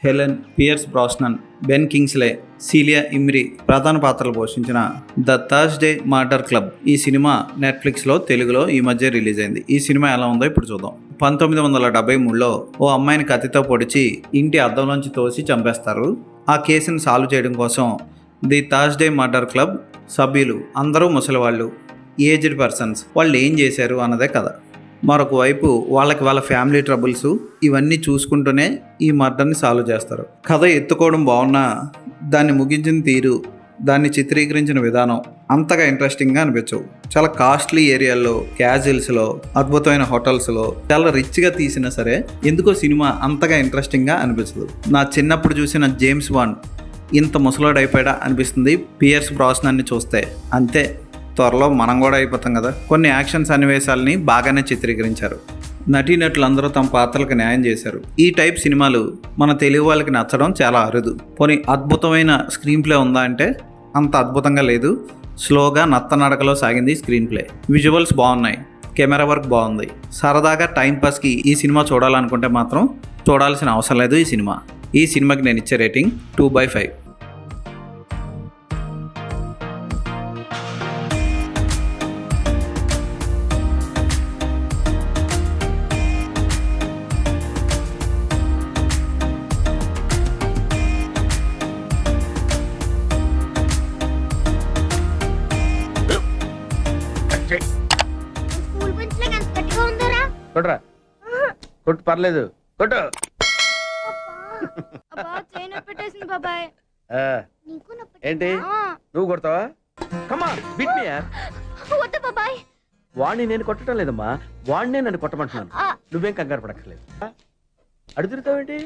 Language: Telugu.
Helen, Pierce Brosnan, Ben Kingsley, Celia Imrie ప్రధాన పాత్రలు పోషించిన ద థర్స్డే మర్డర్ క్లబ్ ఈ సినిమా నెట్ఫ్లిక్స్లో తెలుగులో ఈ మధ్య రిలీజ్ అయింది. ఈ సినిమా ఎలా ఉందో ఇప్పుడు చూద్దాం. 1973లో ఓ అమ్మాయిని కత్తితో పొడిచి ఇంటి అద్దంలోంచి తోసి చంపేస్తారు. ఆ కేసుని సాల్వ్ చేయడం కోసం ది థర్స్డే మర్డర్ క్లబ్ సభ్యులు అందరూ ముసలివాళ్ళు, ఏజ్డ్ పర్సన్స్. వాళ్ళు ఏం చేశారు అన్నదే కథ. మరొక వైపు వాళ్ళ ఫ్యామిలీ ట్రబుల్స్ ఇవన్నీ చూసుకుంటూనే ఈ మర్డర్ని సాల్వ్ చేస్తారు. కథ ఎత్తుకోవడం బాగున్నా దాన్ని ముగించిన తీరు, దాన్ని చిత్రీకరించిన విధానం అంతగా ఇంట్రెస్టింగ్గా అనిపించవు. చాలా కాస్ట్లీ ఏరియాల్లో, క్యాజువల్స్లో, అద్భుతమైన హోటల్స్లో చాలా రిచ్గా తీసినా సరే ఎందుకో సినిమా అంతగా ఇంట్రెస్టింగ్గా అనిపించదు. నా చిన్నప్పుడు చూసిన జేమ్స్ బాండ్ ఇంత ముసలోడైపోయాడా అనిపిస్తుంది పియర్స్ బ్రాస్నన్ని చూస్తే. అంతే, త్వరలో మనం కూడా అయిపోతాం కదా. కొన్ని యాక్షన్ సన్నివేశాలని బాగానే చిత్రీకరించారు. నటీనటులందరూ తమ పాత్రలకు న్యాయం చేశారు. ఈ టైప్ సినిమాలు మన తెలుగు వాళ్ళకి నచ్చడం చాలా అరుదు. పోనీ అద్భుతమైన స్క్రీన్ ప్లే ఉందా అంటే అంత అద్భుతంగా లేదు. స్లోగా నత్తనడకలో సాగింది స్క్రీన్ ప్లే. విజువల్స్ బాగున్నాయి, కెమెరా వర్క్ బాగుంది. సరదాగా టైంపాస్కి ఈ సినిమా చూడాలనుకుంటే మాత్రం చూడాల్సిన అవసరం లేదు. ఈ సినిమాకి నేను ఇచ్చే రేటింగ్ 2/5. స్కూల్ బెంచ్ లాగా ఎంత గట్టిగా ఉందరా? కొట్రా, కొట్టు, పర్లేదు, కొట్టు. అబ్బా చైన్ పెట్టేసింది బాబాయ్. ఆ, నీకు నొప్పి ఏంటి నువ్వు కొడతావా? కమా బిట్ మీ యార్. వద్దు బాబాయ్. వాడిని నేను కొట్టడం లేదమ్మా, వాడినే నన్ను కొట్టమంటున్నాను. ఆ. నువ్వేం కంగారు పడక్కర్లేదు. అడుగుతావేంటి?